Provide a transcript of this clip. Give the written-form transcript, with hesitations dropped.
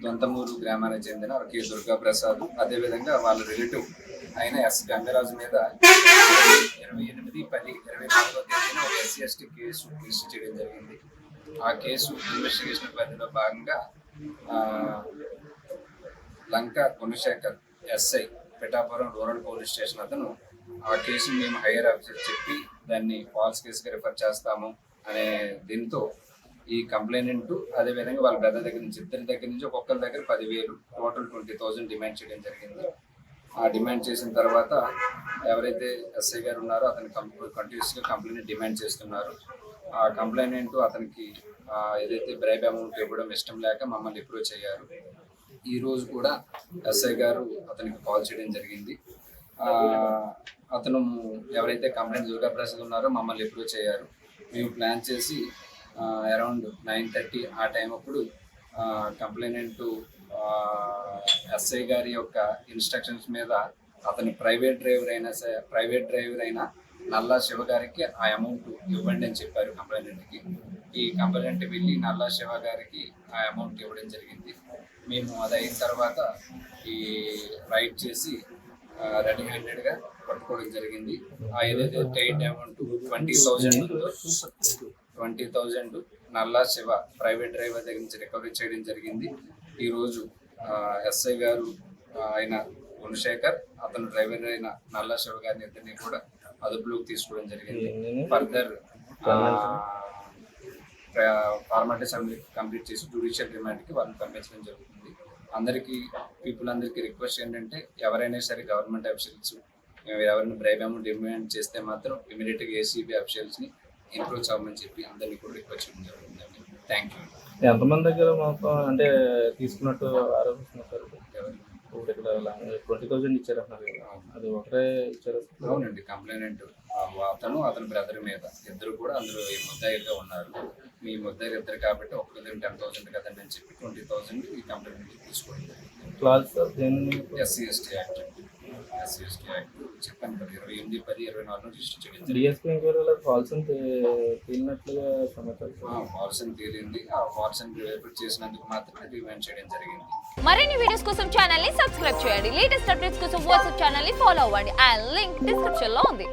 మెంతమూరు గ్రామానికి చెందిన కె దుర్గా ప్రసాద్, అదేవిధంగా వాళ్ళ రిలేటివ్ అయిన ఎస్ గంగరాజు మీద 28/10/24 తేదీన ఒక SC/ST కేసు రిజిస్టర్ చేయడం జరిగింది. ఆ కేసు ఇన్వెస్టిగేషన్ పరిధిలో భాగంగా Lanka Gunasekhar SI Pithapuram rural police station అతను ఆ కేసుని మేము హైయర్ ఆఫీసర్ చెప్పి దాన్ని ఫాల్స్ కేసుగా రిఫర్ చేస్తాము అనే దీంతో ఈ కంప్లైనెంట్ అదేవిధంగా వాళ్ళ బ్రదర్ దగ్గర నుంచి ఇద్దరి దగ్గర నుంచి ఒక్కొక్కరి దగ్గర 10,000 టోటల్ 20,000 డిమాండ్ చేయడం జరిగింది. ఆ డిమాండ్ చేసిన తర్వాత ఎవరైతే SI గారు ఉన్నారో అతను కంటిన్యూస్గా కంప్లైంట్ డిమాండ్ చేస్తున్నారు. ఆ కంప్లైనెంట్ అతనికి ఏదైతే బ్రైబ్ అమౌంట్ ఇవ్వడం ఇష్టం లేక మమ్మల్ని అప్రోచ్ అయ్యారు. ఈ రోజు కూడా SI గారు అతనికి కాల్ చేయడం జరిగింది. అతను ఎవరైతే కంప్లైంట్ దుర్గా ప్రసాద్ ఉన్నారో మమ్మల్ని అప్రోచ్ అయ్యారు. మేము ప్లాన్ చేసి అరౌండ్ 9:30 ఆ టైం అప్పుడు కంప్లైనెంట్ SI గారి యొక్క ఇన్స్ట్రక్షన్స్ మీద అతని ప్రైవేట్ డ్రైవర్ అయిన నల్లా శివ గారికి ఆ అమౌంట్ ఇవ్వండి అని చెప్పారు కంప్లైనెంట్కి. ఈ కంప్లైనెంట్ వెళ్ళి నల్లా శివ గారికి ఆ అమౌంట్ ఇవ్వడం జరిగింది. మేము అది అయిన తర్వాత ఈ రైడ్ చేసి రెడీ హ్యాండెడ్గా పట్టుకోవడం జరిగింది. ఆ ఏదైతే టైట్ అమౌంట్ 20,000 నల్లా శివ ప్రైవేట్ డ్రైవర్ దగ్గర నుంచి రికవరీ చేయడం జరిగింది. ఈరోజు SI గారు ఆయన గుణశేఖర్, అతను డ్రైవర్ అయిన నల్లా శివ గారిని ఇద్దరిని కూడా అదుపులోకి తీసుకోవడం జరిగింది. ఫర్దర్ ఫార్మాలిటీస్ కంప్లీట్ చేసి జ్యుడిషియల్ రిమాండ్కి వాళ్ళని పంపించడం జరుగుతుంది. పీపుల్ అందరికీ రిక్వెస్ట్ ఏంటంటే ఎవరైనా సరే గవర్నమెంట్ అఫీషియల్స్ ఎవరైనా బ్రైబ్ అమౌంట్ డిమాండ్ చేస్తే మాత్రం ఇమీడియట్గా ACB అఫీషియల్స్ని ఇంప్రూవ్ అవ్వమని చెప్పి అందరినీ కూడా రిక్వెస్ట్ చేయడం జరుగుతుందండి. Thank you. ఎంతమంది దగ్గర మొత్తం అంటే తీసుకున్నట్టు ఆరోపిస్తున్నారు? ఇప్పుడు ఇక్కడ 20,000 ఇచ్చారు అన్నారు కదా, అది ఒకటే ఇచ్చారు? అవునండి, కంప్లైనెంట్ అతని బ్రదర్ మీద ఇద్దరు కూడా అందులో ముద్దాయిలుగా ఉన్నారు. మీ ముద్దాయిలు ఇద్దరు కాబట్టి ఒక్కరి 10,000 కదండి అని చెప్పి 20,000 ఈ కంప్లైంట్ తీసుకోండి. SC/ST యాక్ట్ చెప్పాను కదా, 28/10/24 రిజిస్టర్ చేయడం. DSP ఎంక్వైరీలో ఫాల్స్ తేలినట్లుగా సమాచారం. ఫాల్స్ తేలింది. ఆ ఫాల్స్ చేసినందుకు మాత్రమే రిమాండ్ చేయడం జరిగింది. మరిన్ని వీడియోస్ కోసం ఛానల్ ని సబ్స్క్రైబ్ చేయండి. లేటెస్ట్ అప్డేట్స్ కోసం వాట్సాప్ ఛానల్ ని ఫాలో అవ్వండి. ఆ లింక్ డిస్క్రిప్షన్ లో ఉంది.